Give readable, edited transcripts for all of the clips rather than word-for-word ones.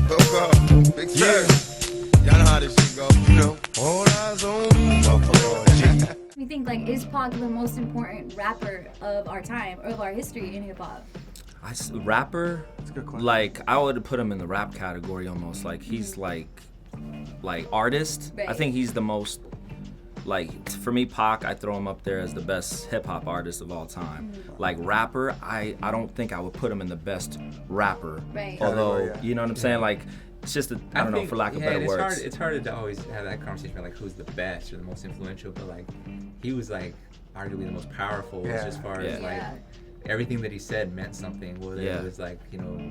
Big y'all know how this shit go. You know, all eyes on me. You think like is Pac the most important rapper of our time or of our history in hip hop? Rapper? That's a good question. Like I would put him in the rap category almost. Like he's like artist. Right. I think he's the most. Like for me, Pac, I throw him up there as the best hip hop artist of all time. Like rapper, I don't think I would put him in the best rapper. Right. Although you know what I'm saying, like it's just I don't know, for lack of better words. It's hard to always have that conversation about like who's the best or the most influential, but like he was like arguably the most powerful as far as like everything that he said meant something, whether it was like, you know,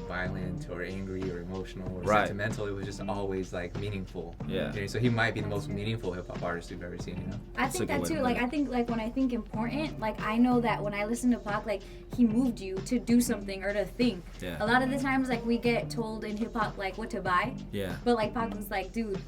violent or angry or emotional or sentimental, it was just always like meaningful. Yeah. You know, so he might be the most meaningful hip hop artist we've ever seen, you know? I think that too. Like I think like when I think important, like I know that when I listen to Pac, like he moved you to do something or to think. Yeah. A lot of the times like we get told in hip hop like what to buy. Yeah. But like Pac was like, dude,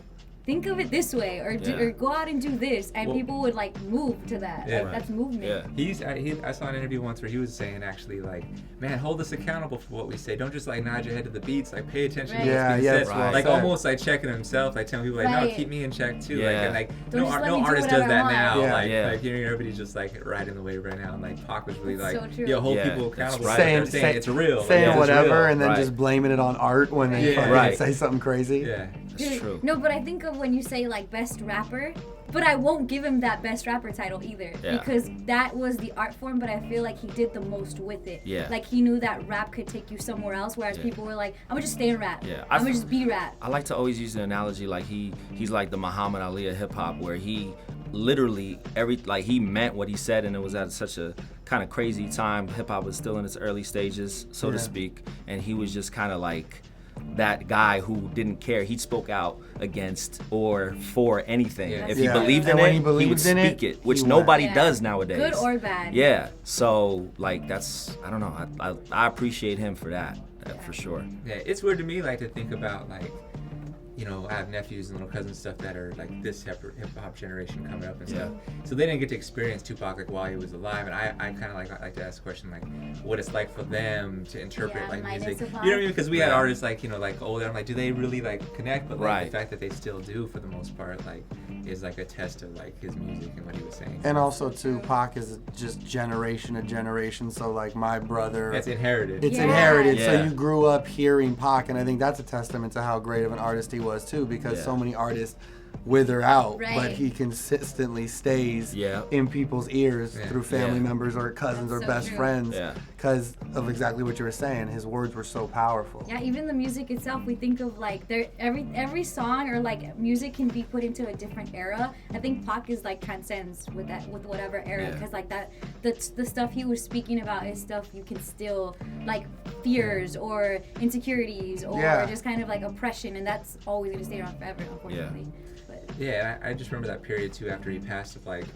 think of it this way, or or go out and do this, and people would like move to that. Like that's movement. Yeah. I saw an interview once where he was saying actually like, man, hold us accountable for what we say. Don't just like nod your head to the beats. Like pay attention to what's being said. Like almost like checking himself, like telling people like, no, keep me in check too. Like and like no artist does that now. Like hearing everybody's just like riding the wave right now. And like Pac was really like, yo, hold people accountable. Saying it's real. Saying whatever and then just blaming it on art when they say something crazy. Yeah. That's true. No, but I think of when you say like best rapper, but I won't give him that best rapper title either because that was the art form, but I feel like he did the most with it. Yeah. Like he knew that rap could take you somewhere else, whereas people were like, I'm gonna just stay in rap. Yeah. I'm gonna just be rap. I like to always use the analogy like he's like the Muhammad Ali of hip hop, where he literally he meant what he said, and it was at such a kind of crazy time. Hip hop was still in its early stages, so to speak, and he was just kind of like that guy who didn't care. He spoke out against or for anything. If he believed in it, he would speak it, which nobody does nowadays. Good or bad. Yeah. So like that's, I don't know. I appreciate him for that, for sure. Yeah, it's weird to me like to think about like, you know, I have nephews and little cousins and stuff that are like this hip hop generation coming up and stuff. So they didn't get to experience Tupac like while he was alive, and I kind of like to ask the question like what it's like for them to interpret like music. You know what I mean? Because we had artists like, you know, like older. I'm like, do they really like connect? But like the fact that they still do for the most part like is like a test of like his music and what he was saying. And also too, Pac is just generation to generation. So like my brother, it's inherited. It's inherited. So you grew up hearing Pac, and I think that's a testament to how great of an artist he was too, because so many artists wither out, but he consistently stays in people's ears through family members or cousins or best friends because of exactly what you were saying. His words were so powerful. Yeah, even the music itself, we think of like every song or like music can be put into a different era. I think Pac is like transcends with whatever era, because like the stuff he was speaking about is stuff you can still like fears or insecurities or just kind of like oppression, and that's always gonna stay around forever, unfortunately. Yeah, I just remember that period too after he passed, of like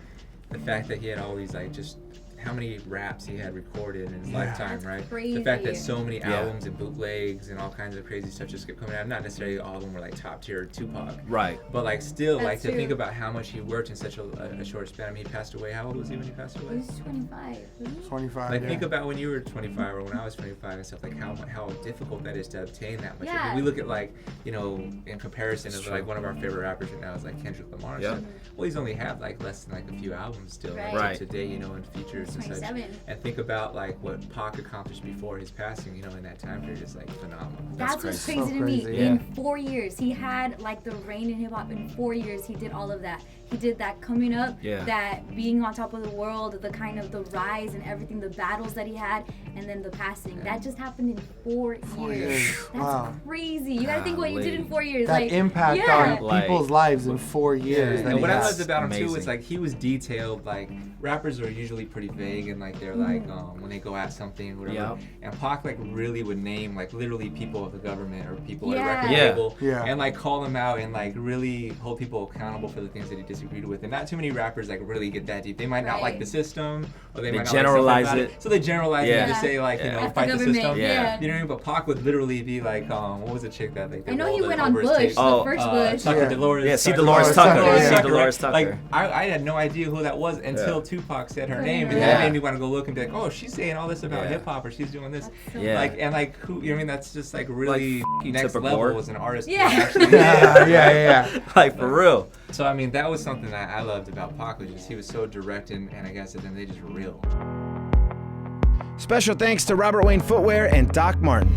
the fact that he had all these like just how many raps he had recorded in his lifetime, right? Crazy. The fact that so many albums and bootlegs and all kinds of crazy stuff just kept coming out. Not necessarily all of them were like top tier Tupac, right? But like still, like to think about how much he worked in such a short span. I mean, he passed away. How old was he when he passed away? He was 25. 25. Like think about when you were 25 or when I was 25 and stuff. Like how difficult that is to obtain that much. Yeah. I mean, we look at like, you know, in comparison of like one of our favorite rappers right now is like Kendrick Lamar. Yeah. Well, he's only had like less than like a few albums still like, today, you know, and features and such. And think about like what Pac accomplished before his passing, you know, in that time period is like phenomenal. That's what's crazy to me. In 4 years, he had like the reign in hip hop. In 4 years, he did all of that. He did that coming up, that being on top of the world, the kind of the rise and everything, the battles that he had, and then the passing. That just happened in 4 years. That's crazy. You gotta think what you did in 4 years. That like impact on people's lives in 4 years. And what I loved about him too is like he was detailed. Like rappers are usually pretty vague and like they're like when they go at something or whatever. And Pac like really would name like literally people of the government or people at a record label and like call them out and like really hold people accountable for the things that he disagreed with. And not too many rappers like really get that deep. They might not like the system or they might not generalize like it. So they generalize it and just say say like F fight the system. Yeah. You know what I mean? But Pac would literally be like, what was the chick that they? I know he went on Bush, the first Bush. Tucker Dolores. Yeah, see Dolores Tucker. Yeah. See Dolores Tucker. Like I had no idea who that was until Tupac said her name, and that made me want to go look and be like, oh, she's saying all this about hip hop, or she's doing this. Like who? You know what I mean? That's just like really next level as an artist. Yeah. Like for real. So I mean, that was something that I loved about Pac, was just he was so direct and I guess at the end they just real. Special thanks to Robert Wayne Footwear and Doc Martin.